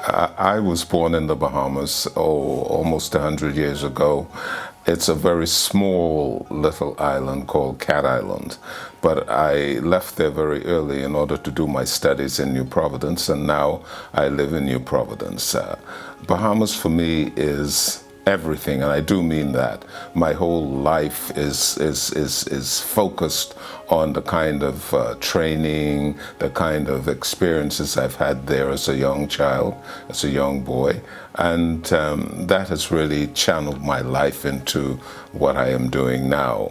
I was born in the Bahamas, almost 100 years ago. It's a very small little island called Cat Island, but I left there very early in order to do my studies in New Providence, and now I live in New Providence. Bahamas for me is everything, and I do mean that. My whole life is focused on the kind of training, the kind of experiences I've had there as a young child, as a young boy, and that has really channeled my life into what I am doing now.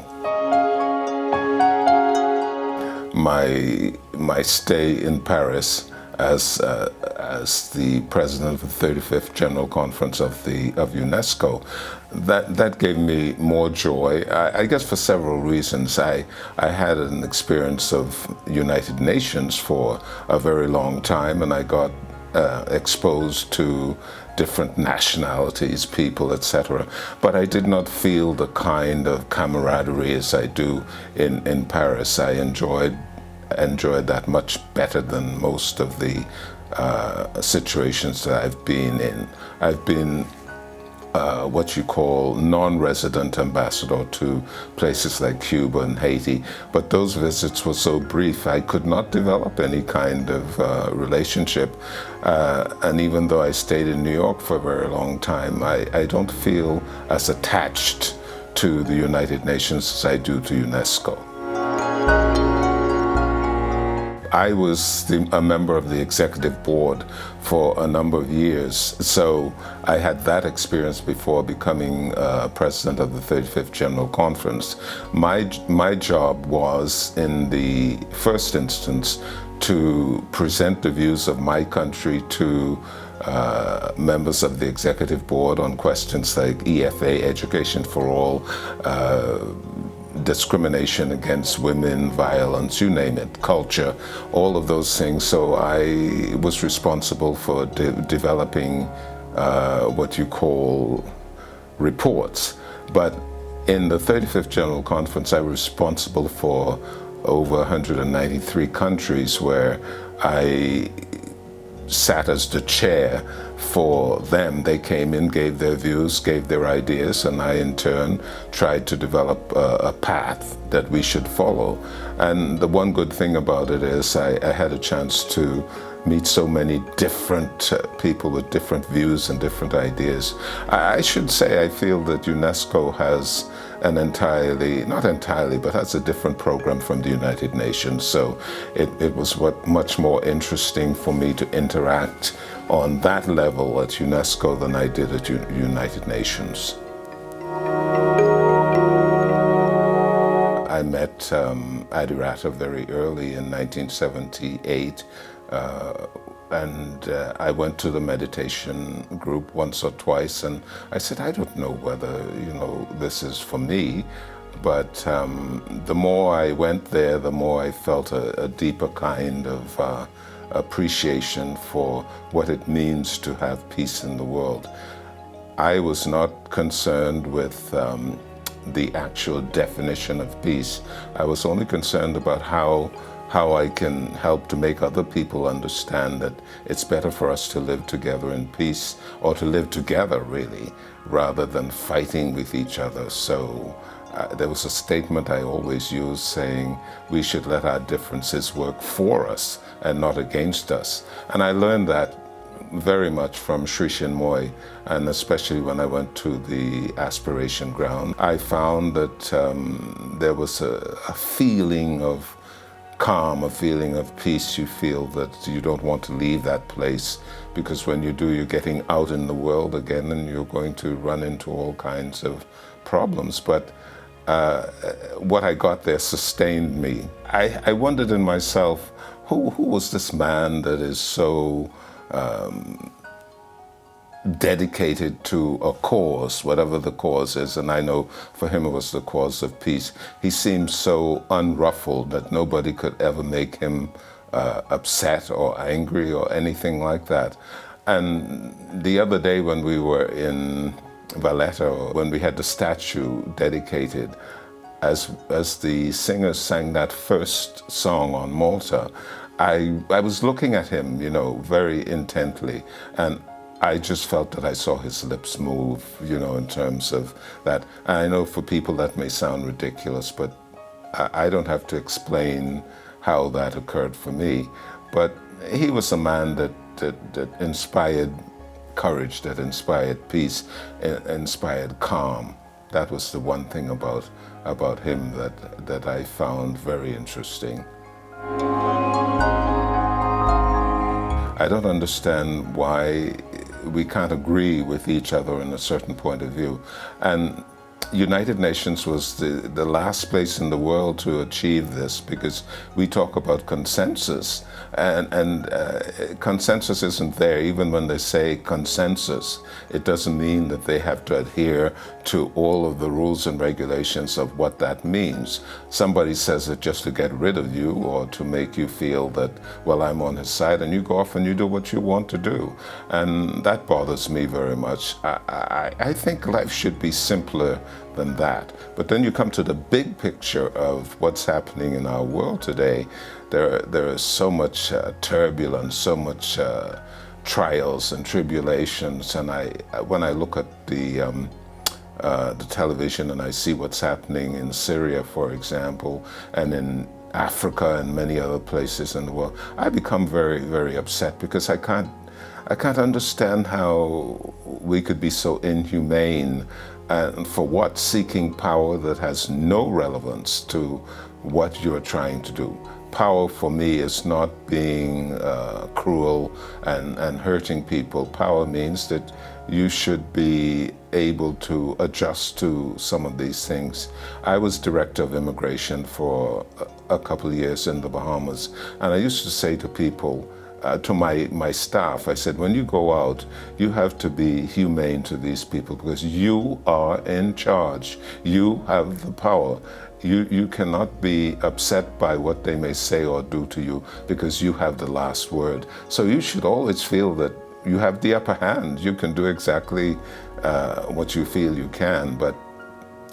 My stay in Paris as the president of the 35th General Conference of UNESCO, that gave me more joy. I guess for several reasons. I had an experience of United Nations for a very long time, and I got exposed to different nationalities, people, etc. But I did not feel the kind of camaraderie as I do in Paris. I enjoyed that much better than most of the situations that I've been in. I've been what you call non-resident ambassador to places like Cuba and Haiti, but those visits were so brief I could not develop any kind of relationship. And even though I stayed in New York for a very long time, I don't feel as attached to the United Nations as I do to UNESCO. I was a member of the executive board for a number of years, so I had that experience before becoming president of the 35th General Conference. My job was, in the first instance, to present the views of my country to members of the executive board on questions like EFA, Education for All, discrimination against women, violence, you name it, culture, all of those things. So I was responsible for developing what you call reports. But in the 35th General Conference, I was responsible for over 193 countries, where I sat as the chair for them. They came in, gave their views, gave their ideas, and I in turn tried to develop a path that we should follow. And the one good thing about it is I had a chance to meet so many different people with different views and different ideas. I should say I feel that UNESCO has not entirely, but has a different program from the United Nations. So it was much more interesting for me to interact on that level at UNESCO than I did at United Nations. I met Adirata very early in 1978. And I went to the meditation group once or twice, and I said, I don't know whether, this is for me. But the more I went there, the more I felt a deeper kind of appreciation for what it means to have peace in the world. I was not concerned with the actual definition of peace. I was only concerned about how I can help to make other people understand that it's better for us to live together in peace, or to live together really, rather than fighting with each other. So there was a statement I always use saying we should let our differences work for us and not against us. And I learned that very much from Sri Chinmoy, and especially when I went to the aspiration ground. I found that there was a feeling of calm, a feeling of peace. You feel that you don't want to leave that place, because when you do, you're getting out in the world again and you're going to run into all kinds of problems. But what I got there sustained me. I wondered in myself, who was this man that is so dedicated to a cause, whatever the cause is, and I know for him it was the cause of peace. He seemed so unruffled that nobody could ever make him upset or angry or anything like that. And the other day when we were in Valletta, when we had the statue dedicated, as the singers sang that first song on Malta, I was looking at him, very intently, and I just felt that I saw his lips move, in terms of that. And I know for people that may sound ridiculous, but I don't have to explain how that occurred for me. But he was a man that inspired courage, that inspired peace, inspired calm. That was the one thing about him that I found very interesting. I don't understand why we can't agree with each other in a certain point of view. And United Nations was the last place in the world to achieve this, because we talk about consensus, and consensus isn't there. Even when they say consensus, it doesn't mean that they have to adhere to all of the rules and regulations of what that means. Somebody says it just to get rid of you, or to make you feel that, well, I'm on his side, and you go off and you do what you want to do. And that bothers me very much. I think life should be simpler than that. But then you come to the big picture of what's happening in our world today. There is so much turbulence, so much trials and tribulations, and when I look at the television and I see what's happening in Syria, for example, and in Africa and many other places in the world, I become very, very upset, because I can't understand how we could be so inhumane, and for what? Seeking power that has no relevance to what you're trying to do. Power for me is not being cruel and hurting people. Power means that you should be able to adjust to some of these things. I was director of immigration for a couple of years in the Bahamas, and I used to say to people, to my staff, I said, when you go out, you have to be humane to these people, because you are in charge. You have the power. You cannot be upset by what they may say or do to you, because you have the last word. So you should always feel that you have the upper hand. You can do exactly what you feel you can, but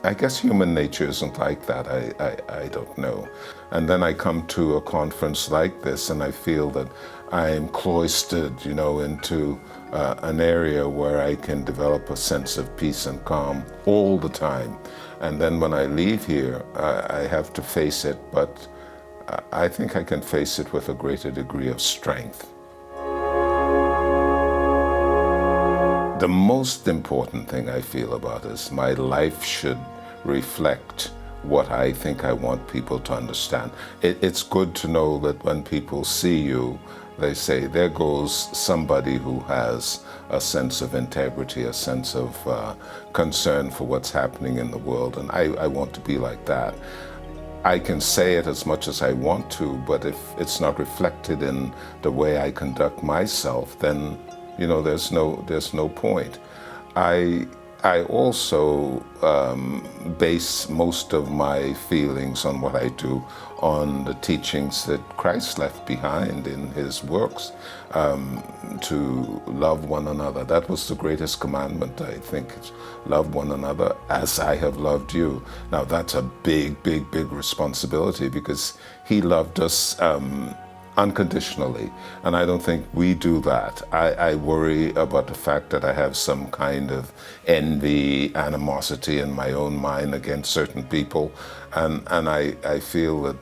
I guess human nature isn't like that. I don't know. And then I come to a conference like this, and I feel that I'm cloistered, into an area where I can develop a sense of peace and calm all the time. And then when I leave here, I have to face it, but I think I can face it with a greater degree of strength. The most important thing I feel about is my life should reflect what I think I want people to understand. It's good to know that when people see you, they say, there goes somebody who has a sense of integrity, a sense of concern for what's happening in the world, and I want to be like that. I can say it as much as I want to, but if it's not reflected in the way I conduct myself, then there's no point. I also base most of my feelings on what I do on the teachings that Christ left behind in his works, to love one another. That was the greatest commandment, I think. Love one another as I have loved you. Now that's a big, big, big responsibility, because he loved us unconditionally, and I don't think we do that. I worry about the fact that I have some kind of envy, animosity in my own mind against certain people, and I feel that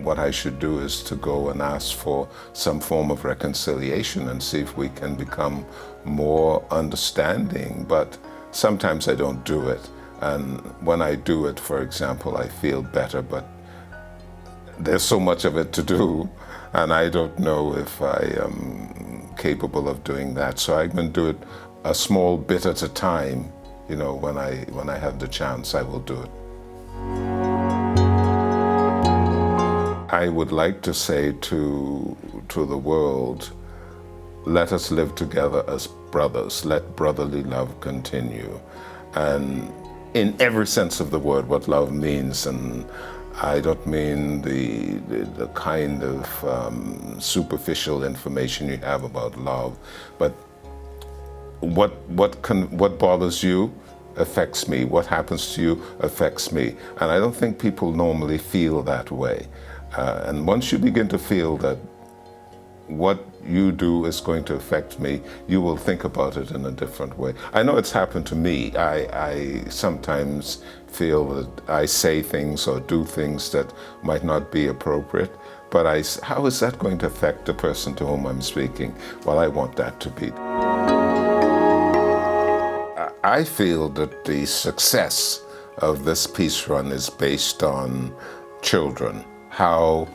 what I should do is to go and ask for some form of reconciliation and see if we can become more understanding. But sometimes I don't do it, and when I do it, for example, I feel better, but there's so much of it to do, and I don't know if I am capable of doing that. So I can do it a small bit at a time. When I have the chance, I will do it. I would like to say to the world, let us live together as brothers. Let brotherly love continue. And in every sense of the word, what love means, and I don't mean the kind of superficial information you have about love, but what bothers you affects me. What happens to you affects me, and I don't think people normally feel that way. And once you begin to feel that what you do is going to affect me, you will think about it in a different way. I know it's happened to me. I sometimes feel that I say things or do things that might not be appropriate, but how is that going to affect the person to whom I'm speaking? Well, I want that to be. I feel that the success of this peace run is based on children, how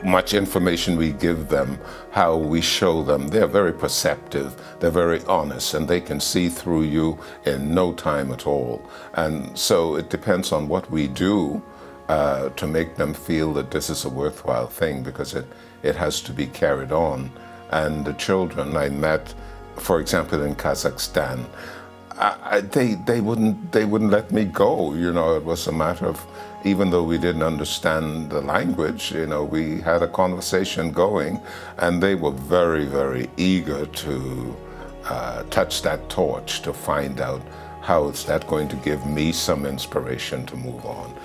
much information we give them, how we show them. They're very perceptive, they're very honest, and they can see through you in no time at all. And so it depends on what we do to make them feel that this is a worthwhile thing, because it has to be carried on. And the children I met, for example, in Kazakhstan, they wouldn't let me go. You know, it was a matter of, even though we didn't understand the language, you know, we had a conversation going, and they were very, very eager to touch that torch to find out how is that going to give me some inspiration to move on.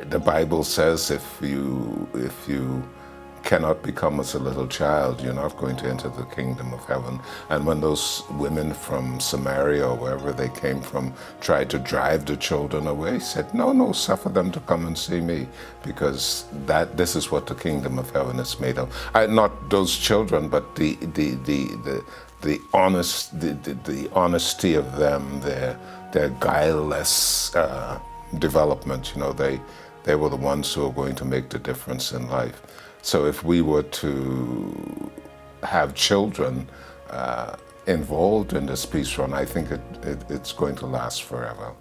The Bible says if you cannot become as a little child, you're not going to enter the kingdom of heaven. And when those women from Samaria or wherever they came from tried to drive the children away, he said, no, suffer them to come and see me, because this is what the kingdom of heaven is made of. Not those children, but the honesty of them, their guileless development. You know, they were the ones who are going to make the difference in life. So if we were to have children involved in this peace run, I think it's going to last forever.